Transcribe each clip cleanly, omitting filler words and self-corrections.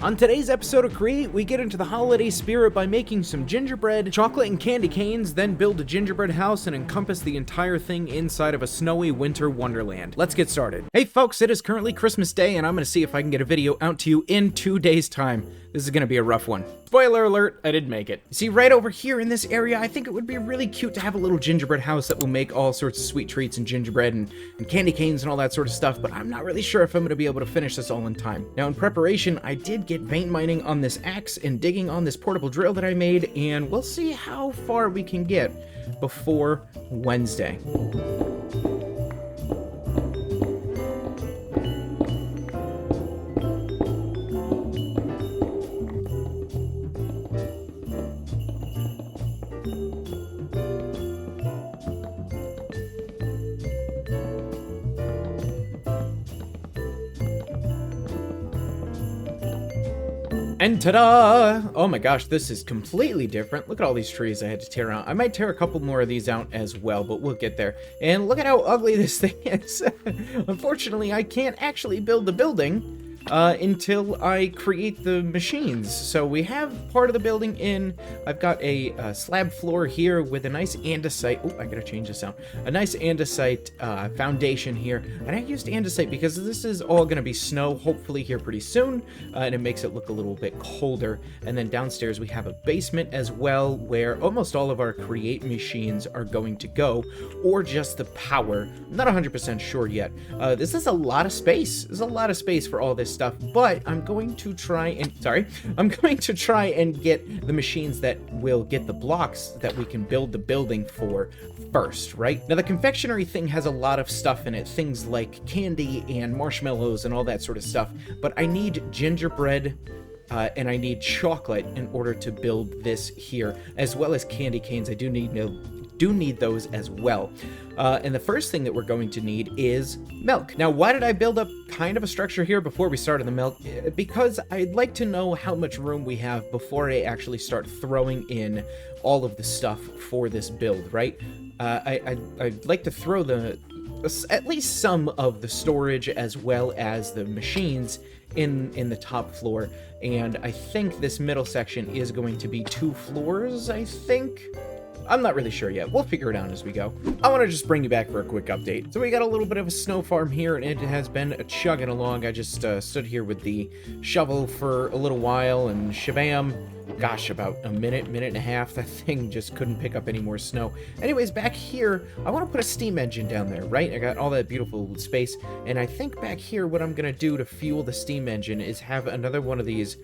On today's episode of Create, we get into the holiday spirit by making some gingerbread, chocolate and candy canes, then build a gingerbread house and encompass the entire thing inside of a snowy winter wonderland. Let's get started. Hey folks, it is currently Christmas Day and I'm gonna see if I can get a video out to you in 2 days time. This is gonna be a rough one. Spoiler alert, I didn't make it. See, right over here in this area, I think it would be really cute to have a little gingerbread house that will make all sorts of sweet treats and gingerbread and candy canes and all that sort of stuff, but I'm not really sure if I'm gonna be able to finish this all in time. Now, in preparation, I did get vein mining on this axe and digging on this portable drill that I made, and we'll see how far we can get before Wednesday. And ta-da! Oh my gosh, this is completely different. Look at all these trees I had to tear out. I might tear a couple more of these out as well, but we'll get there. And look at how ugly this thing is. Unfortunately, I can't actually build the building until I create the machines. So we have part of the building in. I've got a slab floor here with a nice andesite. Oh, I gotta change this out. A nice andesite foundation here. And I used andesite because this is all gonna be snow, hopefully here pretty soon. And it makes it look a little bit colder. And then downstairs we have a basement as well, where almost all of our Create machines are going to go, or just the power. I'm not 100% sure yet. This is a lot of space. There's a lot of space for all this stuff, but I'm going to try and get the machines that will get the blocks that we can build the building for first, right? Now the confectionery thing has a lot of stuff in it, things like candy and marshmallows and all that sort of stuff, but I need gingerbread and I need chocolate in order to build this here, as well as candy canes. I do need those as well. And the first thing that we're going to need is milk. Now, why did I build up kind of a structure here before we started the milk? Because I'd like to know how much room we have before I actually start throwing in all of the stuff for this build, right? I'd like to throw at least some of the storage as well as the machines in the top floor. And I think this middle section is going to be 2 floors, I think. I'm not really sure yet. We'll figure it out as we go. I want to just bring you back for a quick update. So we got a little bit of a snow farm here, and it has been chugging along. I just stood here with the shovel for a little while, and shabam, gosh, about a minute and a half, that thing just couldn't pick up any more snow. Anyways, back here, I want to put a steam engine down there, right? I got all that beautiful space, and I think back here what I'm going to do to fuel the steam engine is have another one of these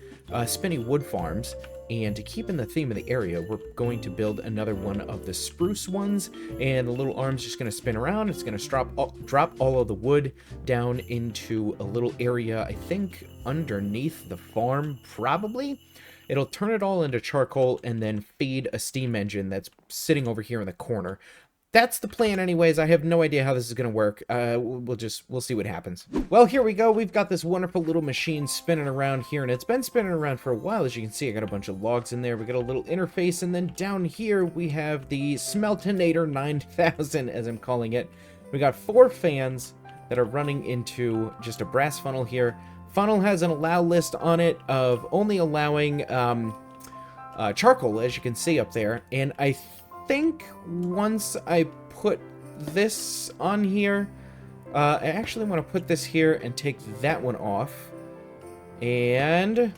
spinny wood farms. And to keep in the theme of the area, we're going to build another one of the spruce ones, and the little arm's just going to spin around. It's going to drop all of the wood down into a little area, I think, underneath the farm, probably. It'll turn it all into charcoal and then feed a steam engine that's sitting over here in the corner. That's the plan anyways. I have no idea how this is going to work. We'll see what happens. Well, here we go. We've got this wonderful little machine spinning around here, and it's been spinning around for a while. As you can see, I got a bunch of logs in there. We got a little interface, and then down here we have the Smeltinator 9000, as I'm calling it. We got 4 fans that are running into just a brass funnel here. Funnel has an allow list on it of only allowing charcoal, as you can see up there, and I think once I put this on here, I actually want to put this here and take that one off, and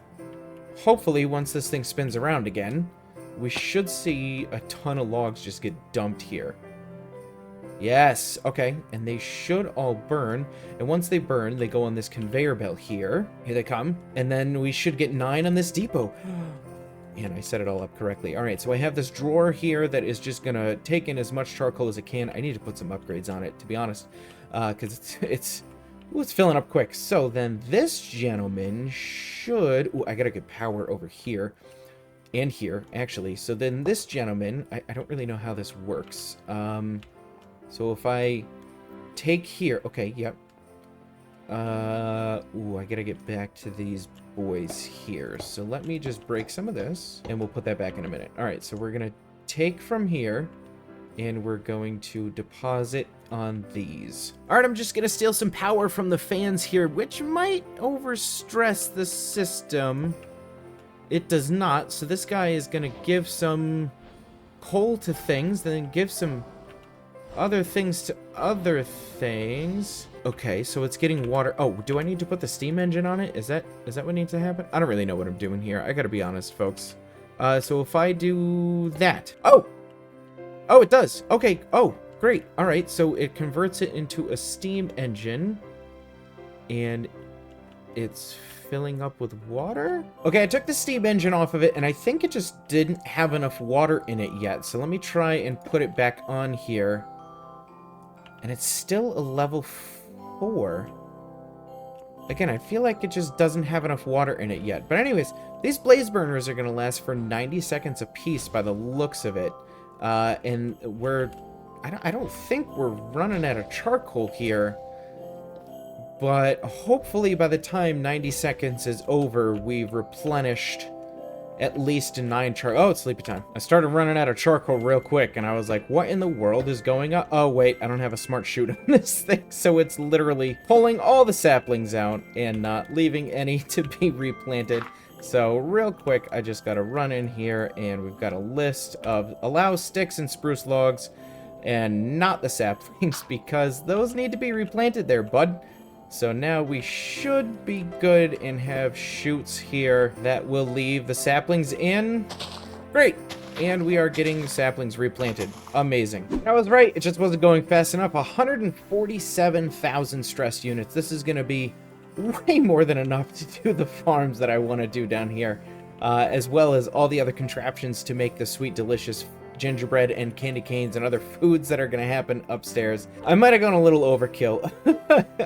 hopefully once this thing spins around again, we should see a ton of logs just get dumped here. Yes, okay, and they should all burn, and once they burn, they go on this conveyor belt here. Here they come, and then we should get 9 on this depot. And I set it all up correctly. All right, so I have this drawer here that is just gonna take in as much charcoal as it can. I need to put some upgrades on it, to be honest, because it's filling up quick. So then this gentleman should... Ooh, I gotta get power over here and here, actually. So then this gentleman, I don't really know how this works. So if I take here... Okay, yep. Ooh, I gotta get back to these boys here. So let me just break some of this, and we'll put that back in a minute. All right, so we're gonna take from here, and we're going to deposit on these. All right, I'm just gonna steal some power from the fans here, which might overstress the system. It does not, so this guy is gonna give some coal to things, then give some other things to other things. Okay, so it's getting water. Oh, do I need to put the steam engine on it? Is that what needs to happen? I don't really know what I'm doing here. I gotta be honest, folks. So if I do that. Oh, it does. Okay. Oh, great. All right, so it converts it into a steam engine, and it's filling up with water. Okay, I took the steam engine off of it, and I think it just didn't have enough water in it yet. So let me try and put it back on here. And it's still a level 4. Again, I feel like it just doesn't have enough water in it yet. But anyways, these blaze burners are going to last for 90 seconds a piece by the looks of it. And I don't think we're running out of charcoal here. But hopefully by the time 90 seconds is over, we've replenished at least 9 charcoal. Oh, it's sleepy time. I started running out of charcoal real quick, and I was like, what in the world is going on? Oh, wait, I don't have a smart chute on this thing, so it's literally pulling all the saplings out and not leaving any to be replanted. So real quick, I just gotta run in here, and we've got a list of allow sticks and spruce logs, and not the saplings, because those need to be replanted there, bud. So now we should be good and have shoots here that will leave the saplings in. Great. And we are getting saplings replanted. Amazing. I was right. It just wasn't going fast enough. 147,000 stress units. This is going to be way more than enough to do the farms that I want to do down here, as well as all the other contraptions to make the sweet, delicious gingerbread and candy canes and other foods that are going to happen upstairs. I might have gone a little overkill.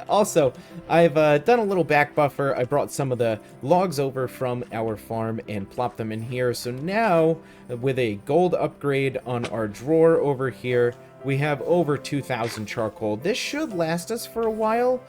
Also, I've done a little back buffer. I brought some of the logs over from our farm and plopped them in here. So now, with a gold upgrade on our drawer over here, we have over 2,000 charcoal. This should last us for a while.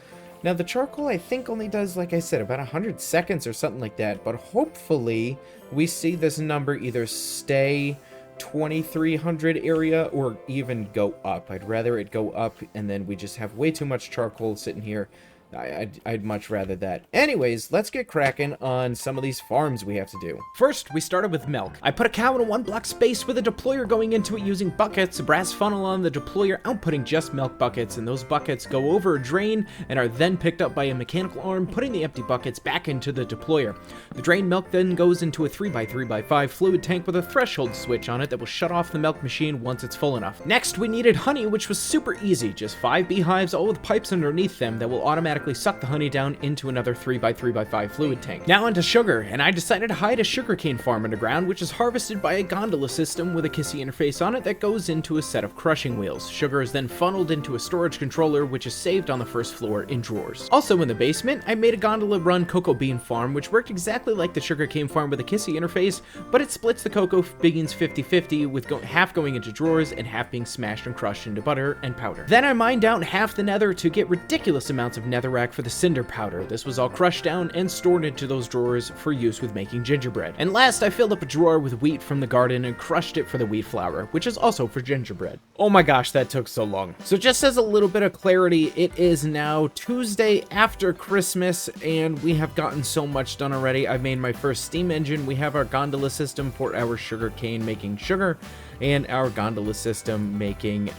Now, the charcoal, I think, only does, like I said, about 100 seconds or something like that. But hopefully, we see this number either stay 2,300 area or even go up. I'd rather it go up, and then we just have way too much charcoal sitting here. I'd much rather that. Anyways, let's get cracking on some of these farms we have to do. First, we started with milk. I put a cow in a 1-block space with a deployer going into it using buckets, a brass funnel on the deployer outputting just milk buckets, and those buckets go over a drain and are then picked up by a mechanical arm, putting the empty buckets back into the deployer. The drained milk then goes into a 3x3x5 fluid tank with a threshold switch on it that will shut off the milk machine once it's full enough. Next, we needed honey, which was super easy. Just 5 beehives, all with pipes underneath them that will automatically suck the honey down into another 3x3x5 fluid tank. Now onto sugar, and I decided to hide a sugarcane farm underground, which is harvested by a gondola system with a kissy interface on it that goes into a set of crushing wheels. Sugar is then funneled into a storage controller, which is saved on the first floor in drawers. Also in the basement, I made a gondola run cocoa bean farm, which worked exactly like the sugarcane farm with a kissy interface, but it splits the cocoa beans 50-50, with half going into drawers and half being smashed and crushed into butter and powder. Then I mined out half the nether to get ridiculous amounts of netherrack for the cinder powder. This was all crushed down and stored into those drawers for use with making gingerbread. And last, I filled up a drawer with wheat from the garden and crushed it for the wheat flour, which is also for gingerbread. Oh my gosh, that took so long. So just as a little bit of clarity, it is now Tuesday after Christmas, and we have gotten so much done already. I've made my first steam engine. We have our gondola system for our sugar cane making sugar, and our gondola system making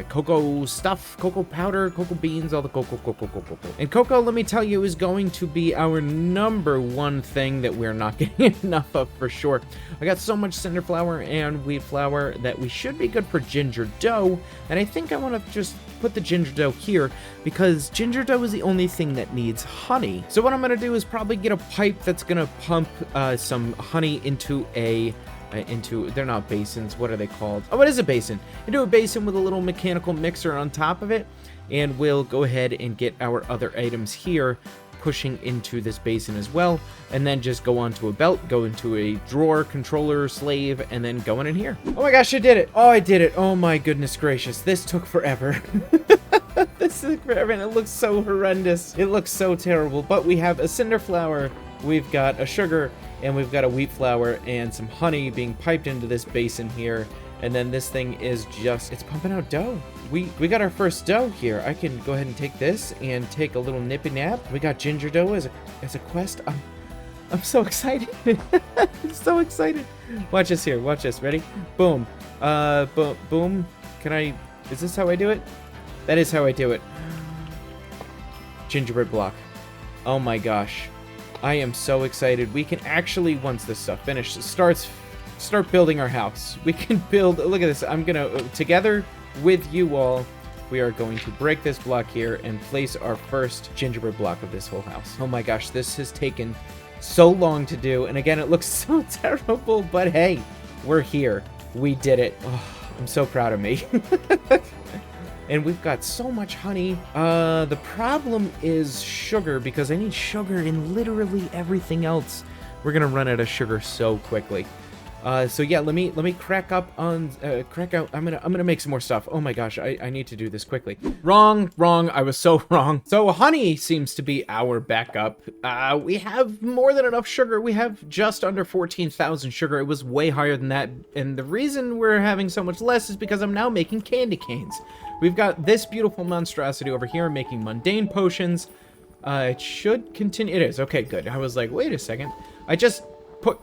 cocoa stuff, cocoa powder, cocoa beans, all the cocoa. And cocoa, let me tell you, is going to be our #1 thing that we're not getting enough of for sure. I got so much cinder flour and wheat flour that we should be good for ginger dough, and I think I want to just put the ginger dough here because ginger dough is the only thing that needs honey. So what I'm going to do is probably get a pipe that's going to pump some honey into they're not basins, what are they called? Oh, it is a basin. Into a basin with a little mechanical mixer on top of it, and we'll go ahead and get our other items here pushing into this basin as well, and then just go onto a belt, go into a drawer, controller, slave, and then go in here. Oh my gosh, I did it! Oh, I did it! Oh my goodness gracious, this took forever. This took forever, and it looks so horrendous. It looks so terrible, but we have a cinder flour, we've got a sugar, and we've got a wheat flour and some honey being piped into this basin here. And then this thing is just, it's pumping out dough. We got our first dough here. I can go ahead and take this and take a little nippy nap. We got Gingerdough as a quest. I'm so excited. I'm so excited. Watch this here. Watch this. Ready? Boom. Boom. Is this how I do it? That is how I do it. Gingerbread block. Oh my gosh. I am so excited. We can actually, once this stuff finishes, start building our house. We can build, look at this. I'm gonna, together with you all, we are going to break this block here and place our first gingerbread block of this whole house. Oh my gosh, this has taken so long to do. And again, it looks so terrible, but hey, we're here. We did it. Oh, I'm so proud of me. And we've got so much honey. The problem is sugar, because I need sugar in literally everything else. We're gonna run out of sugar so quickly. So yeah, let me crack out. I'm gonna make some more stuff. Oh my gosh, I need to do this quickly. Wrong. I was so wrong. So honey seems to be our backup. We have more than enough sugar. We have just under 14,000 sugar. It was way higher than that. And the reason we're having so much less is because I'm now making candy canes. We've got this beautiful monstrosity over here making mundane potions. It should continue. It is. Okay, good. I was like, wait a second. I just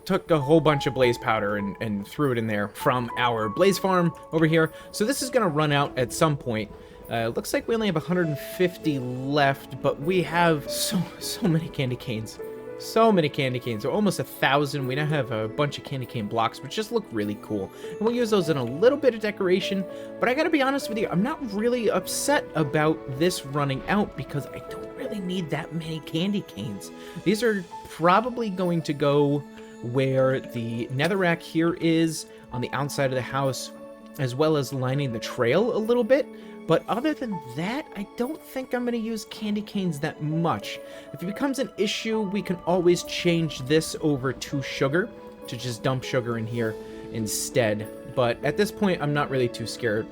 took a whole bunch of blaze powder and threw it in there from our blaze farm over here. So this is going to run out at some point. Looks like we only have 150 left, but we have so many candy canes. So many candy canes. So almost 1,000. We now have a bunch of candy cane blocks, which just look really cool. And we'll use those in a little bit of decoration. But I gotta be honest with you, I'm not really upset about this running out because I don't really need that many candy canes. These are probably going to go where the netherrack here is on the outside of the house, as well as lining the trail a little bit. But other than that, I don't think I'm going to use candy canes that much. If it becomes an issue, we can always change this over to sugar, to just dump sugar in here instead. But at this point, I'm not really too scared.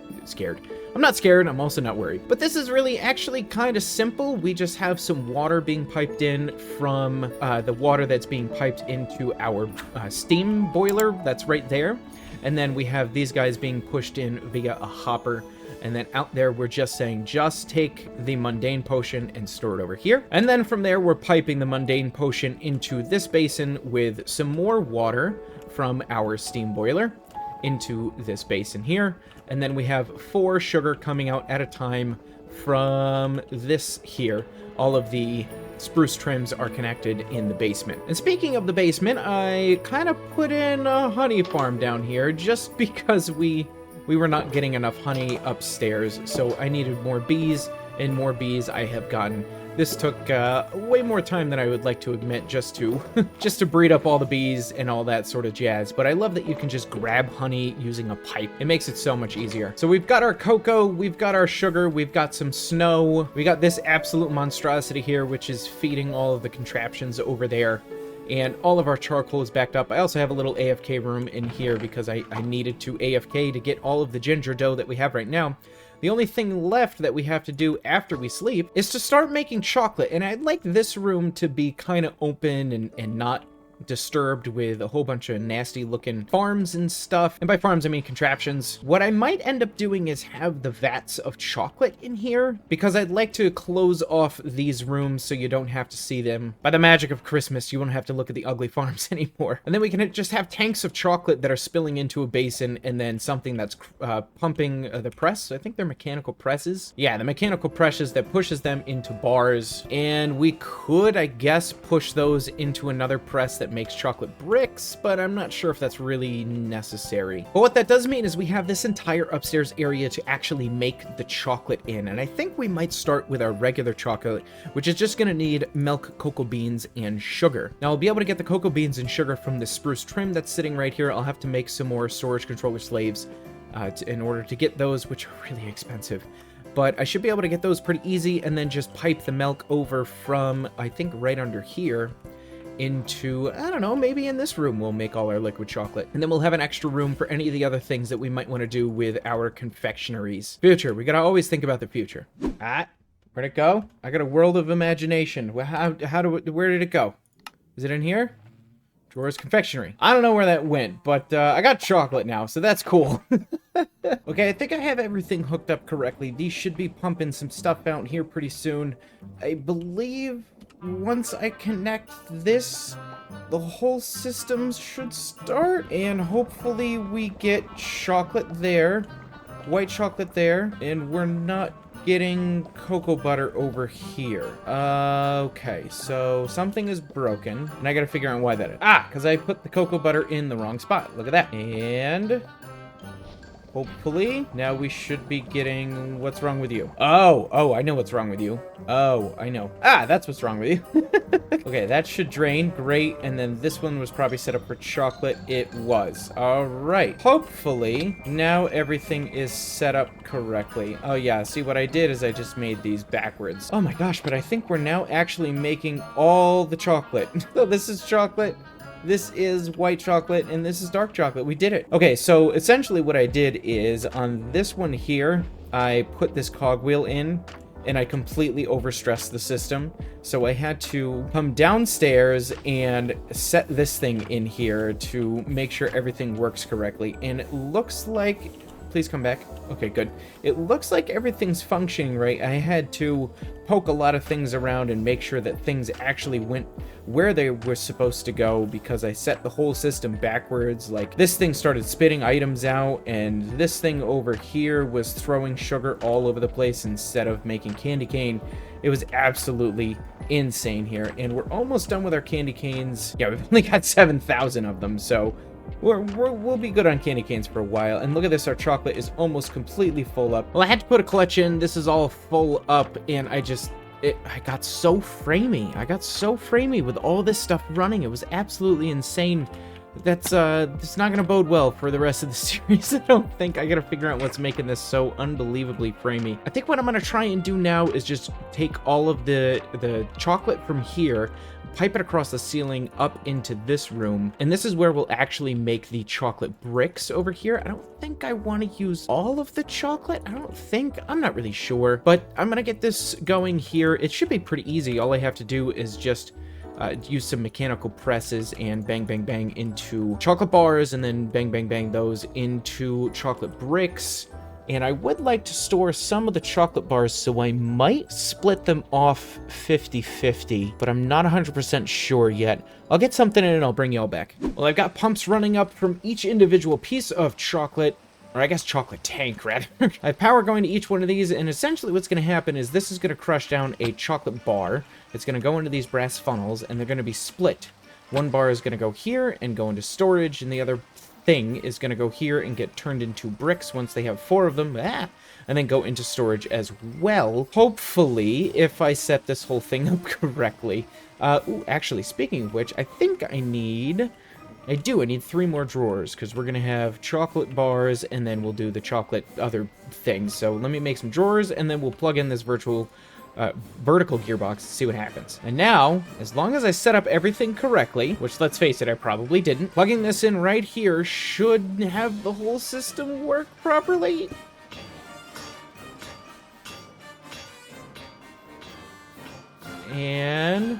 I'm not scared, I'm also not worried. But this is really actually kind of simple. We just have some water being piped in from the water that's being piped into our steam boiler that's right there. And then we have these guys being pushed in via a hopper. And then out there, we're just saying, just take the mundane potion and store it over here. And then from there, we're piping the mundane potion into this basin with some more water from our steam boiler into this basin here. And then we have 4 sugar coming out at a time from this here. All of the spruce trims are connected in the basement. And speaking of the basement, I kind of put in a honey farm down here just because we were not getting enough honey upstairs, so I needed more bees, and more bees I have gotten. This took way more time than I would like to admit just to breed up all the bees and all that sort of jazz, but I love that you can just grab honey using a pipe. It makes it so much easier. So we've got our cocoa, we've got our sugar, we've got some snow, we got this absolute monstrosity here, which is feeding all of the contraptions over there. And all of our charcoal is backed up. I also have a little AFK room in here because I needed to AFK to get all of the ginger dough that we have right now. The only thing left that we have to do after we sleep is to start making chocolate. And I'd like this room to be kind of open and not disturbed with a whole bunch of nasty looking farms and stuff. And by farms, I mean contraptions. What I might end up doing is have the vats of chocolate in here because I'd like to close off these rooms so you don't have to see them. By the magic of Christmas, you won't have to look at the ugly farms anymore. And then we can just have tanks of chocolate that are spilling into a basin and then something that's pumping the press. I think they're mechanical presses. Yeah, the mechanical presses that pushes them into bars. And we could, I guess, push those into another press that makes chocolate bricks, but I'm not sure if that's really necessary. But what that does mean is we have this entire upstairs area to actually make the chocolate in, and I think we might start with our regular chocolate, which is just gonna need milk, cocoa beans, and sugar. Now I'll be able to get the cocoa beans and sugar from the spruce trim that's sitting right here. I'll have to make some more storage controller slaves in order to get those, which are really expensive. But I should be able to get those pretty easy, and then just pipe the milk over from, I think, right under here into, I don't know, maybe in this room we'll make all our liquid chocolate. And then we'll have an extra room for any of the other things that we might want to do with our confectionaries. Future, we gotta always think about the future. Where'd it go? I got a world of imagination. Where did it go? Is it in here? Drawers confectionery. I don't know where that went, but I got chocolate now, so that's cool. Okay, I think I have everything hooked up correctly. These should be pumping some stuff out here pretty soon. I believe once I connect this, the whole system should start, and hopefully we get chocolate there, white chocolate there, and we're not getting cocoa butter over here. Okay, so something is broken, and I gotta figure out why that is. Ah, because I put the cocoa butter in the wrong spot. Look at that. And hopefully, now we should be getting... What's wrong with you? Oh, I know what's wrong with you. Oh, I know. Ah, that's what's wrong with you. Okay, that should drain. Great. And then this one was probably set up for chocolate. It was. All right. Hopefully, now everything is set up correctly. Oh, yeah. See, what I did is I just made these backwards. Oh, my gosh. But I think we're now actually making all the chocolate. So this is chocolate. This is white chocolate, and this is dark chocolate. We did it. Okay, so essentially what I did is on this one here, I put this cogwheel in, and I completely overstressed the system. So I had to come downstairs and set this thing in here to make sure everything works correctly. And it looks like... Please come back. Okay, good. It looks like everything's functioning right. I had to poke a lot of things around and make sure that things actually went where they were supposed to go, because I set the whole system backwards. Like, this thing started spitting items out, and this thing over here was throwing sugar all over the place instead of making candy cane. It was absolutely insane here, and we're almost done with our candy canes. Yeah, we've only got 7,000 of them, so we'll be good on candy canes for a while. And look at this, our chocolate is almost completely full up. Well, I had to put a clutch in. This is all full up, and I got so framey with all this stuff running. It was absolutely insane. That's not gonna bode well for the rest of the series. I don't think. I gotta figure out what's making this so unbelievably framey. I think what I'm gonna try and do now is just take all of the chocolate from here, pipe it across the ceiling up into this room, and this is where we'll actually make the chocolate bricks over here. I don't think I want to use all of the chocolate. I'm not really sure, but I'm gonna get this going here. It should be pretty easy. All I have to do is just use some mechanical presses and bang, bang, bang into chocolate bars, and then bang, bang, bang those into chocolate bricks. And I would like to store some of the chocolate bars, so I might split them off 50-50, but I'm not 100% sure yet. I'll get something in and I'll bring y'all back. Well, I've got pumps running up from each individual piece of chocolate, or I guess chocolate tank, rather. I have power going to each one of these, and essentially what's going to happen is this is going to crush down a chocolate bar. It's going to go into these brass funnels, and they're going to be split. One bar is going to go here and go into storage, and the other thing is going to go here and get turned into bricks once they have 4 of them, and then go into storage as well. Hopefully, if I set this whole thing up correctly. Actually, speaking of which, I think I need 3 more drawers, because we're going to have chocolate bars, and then we'll do the chocolate other things. So let me make some drawers, and then we'll plug in this vertical gearbox to see what happens. And now, as long as I set up everything correctly, which, let's face it, I probably didn't, plugging this in right here should have the whole system work properly. And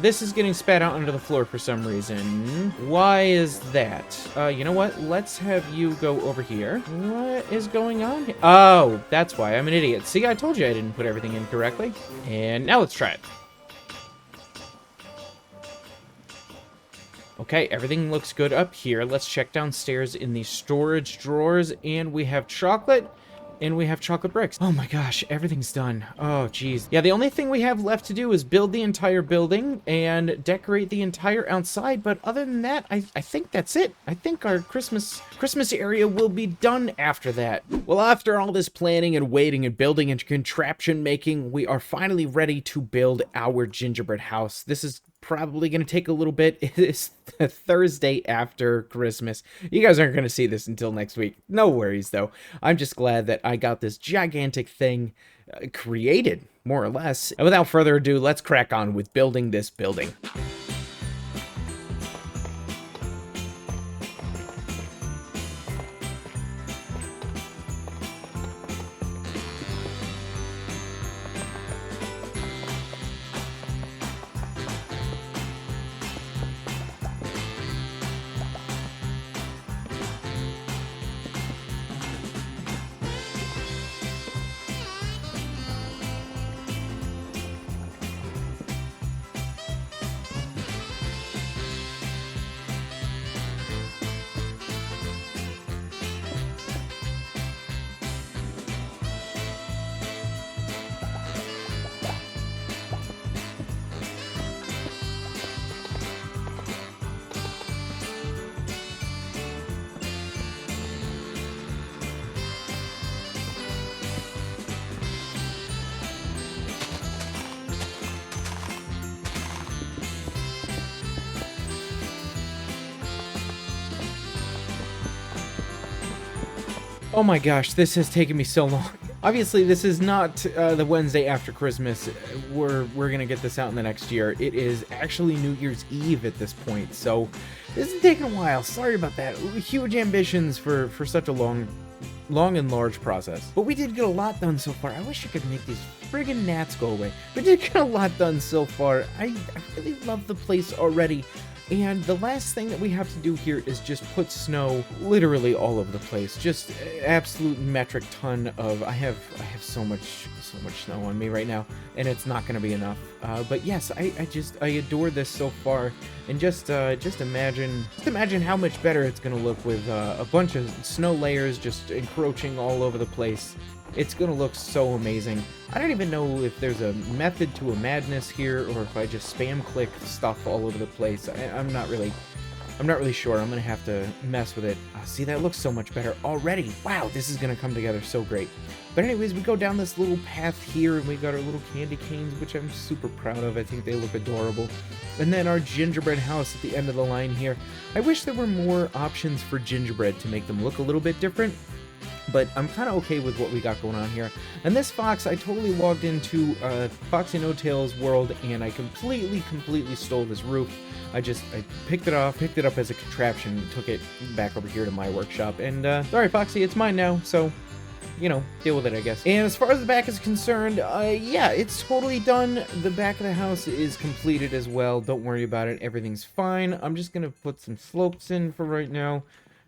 this is getting spat out onto the floor for some reason. Why is that? You know what? Let's have you go over here. What is going on here? Oh, that's why. I'm an idiot. See, I told you I didn't put everything in correctly. And now let's try it. Okay, everything looks good up here. Let's check downstairs in the storage drawers, and we have chocolate. And we have chocolate bricks. Oh my gosh, everything's done. Oh, geez. Yeah, the only thing we have left to do is build the entire building and decorate the entire outside. But other than that, I think that's it. I think our Christmas area will be done after that. Well, after all this planning and waiting and building and contraption making, we are finally ready to build our gingerbread house. This is probably going to take a little bit. It is Thursday after Christmas. You guys aren't going to see this until next week. No worries, though. I'm just glad that I got this gigantic thing created, more or less. And without further ado, let's crack on with building this building. Oh my gosh, this has taken me so long. Obviously, this is not the Wednesday after Christmas. We're gonna get this out in the next year. It is actually New Year's Eve at this point, so this is taking a while. Sorry about that. Huge ambitions for such a long and large process. But we did get a lot done so far. I wish I could make these friggin' gnats go away. We did get a lot done so far. I really love the place already. And the last thing that we have to do here is just put snow literally all over the place. Just absolute metric ton of, I have so much snow on me right now, and it's not going to be enough. But yes, I adore this so far, and just imagine how much better it's going to look with a bunch of snow layers just encroaching all over the place. It's gonna look so amazing. I don't even know if there's a method to a madness here, or if I just spam click stuff all over the place. I'm not really sure. I'm gonna have to mess with it. See, that looks so much better already. Wow, this is gonna come together so great. But anyways, we go down this little path here, and we got our little candy canes, which I'm super proud of. I think they look adorable. And then our gingerbread house at the end of the line here. I wish there were more options for gingerbread to make them look a little bit different, but I'm kind of okay with what we got going on here. And this fox, I totally logged into Foxy No Tail's world, and I completely stole this roof. I picked it up as a contraption, and took it back over here to my workshop, and sorry Foxy, it's mine now, so, you know, deal with it, I guess. And as far as the back is concerned, yeah, it's totally done. The back of the house is completed as well. Don't worry about it, everything's fine. I'm just gonna put some slopes in for right now,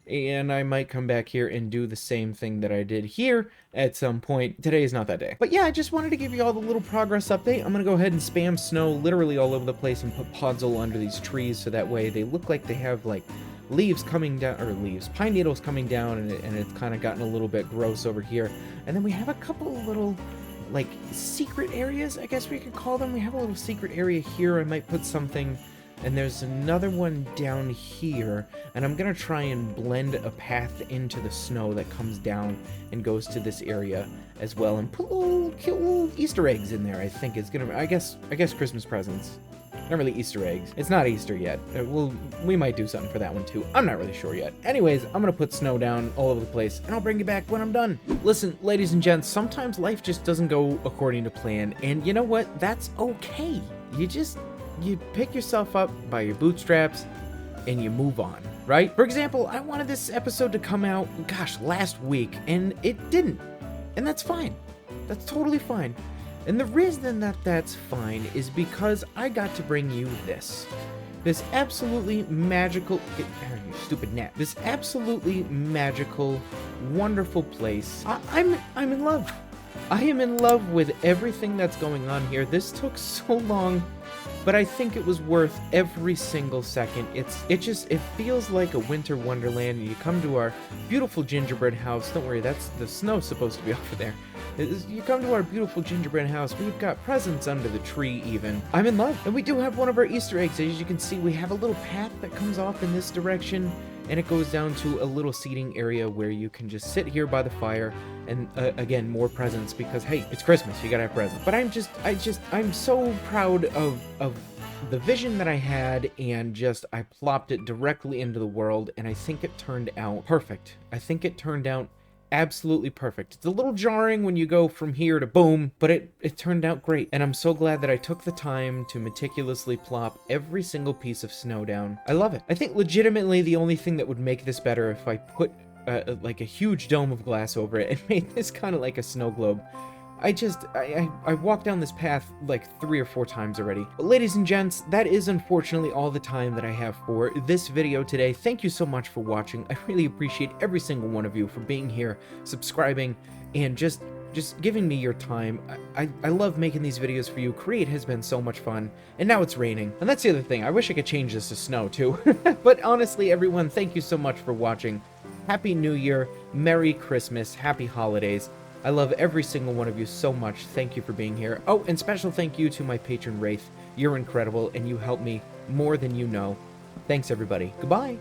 and I might come back here and do the same thing that I did here at some point. Today is not that day. But yeah, I just wanted to give you all the little progress update. I'm gonna go ahead and spam snow literally all over the place and put podzol under these trees, so that way they look like they have like leaves coming down, or pine needles coming down, and it's kind of gotten a little bit gross over here. And then we have a couple of little like secret areas, I guess we could call them. We have a little secret area here. I might put something. And there's another one down here, and I'm gonna try and blend a path into the snow that comes down and goes to this area as well, and put little Easter eggs in there. I think it's gonna, I guess Christmas presents. Not really Easter eggs. It's not Easter yet. We might do something for that one too. I'm not really sure yet. Anyways, I'm gonna put snow down all over the place, and I'll bring you back when I'm done. Listen, ladies and gents, sometimes life just doesn't go according to plan, and you know what? That's okay. You pick yourself up by your bootstraps and you move on, right? For example, I wanted this episode to come out, gosh, last week, and it didn't. And that's fine. That's totally fine. And the reason that that's fine is because I got to bring you this. This absolutely magical, you stupid gnat. This absolutely magical, wonderful place. I'm in love. I am in love with everything that's going on here. This took so long, but I think it was worth every single second. It feels like a winter wonderland. You come to our beautiful gingerbread house. Don't worry, the snow's supposed to be over there. You come to our beautiful gingerbread house. We've got presents under the tree even. I'm in love. And we do have one of our Easter eggs. As you can see, we have a little path that comes off in this direction, and it goes down to a little seating area where you can just sit here by the fire. And again, more presents, because hey, it's Christmas, you gotta have presents. But I'm so proud of the vision that I had, and I plopped it directly into the world, and I think it turned out perfect. I think it turned out absolutely perfect. It's a little jarring when you go from here to boom, but it turned out great. And I'm so glad that I took the time to meticulously plop every single piece of snow down. I love it. I think legitimately the only thing that would make this better if I put like a huge dome of glass over it and made this kind of like a snow globe. I walked down this path like 3 or 4 times already. But ladies and gents, that is unfortunately all the time that I have for this video today. Thank you so much for watching. I really appreciate every single one of you for being here, subscribing, and just giving me your time. I love making these videos for you. Create has been so much fun, and now it's raining. And that's the other thing. I wish I could change this to snow too. But honestly, everyone, thank you so much for watching. Happy New Year, Merry Christmas, Happy Holidays. I love every single one of you so much. Thank you for being here. Oh, and special thank you to my patron Wraith. You're incredible, and you help me more than you know. Thanks, everybody. Goodbye.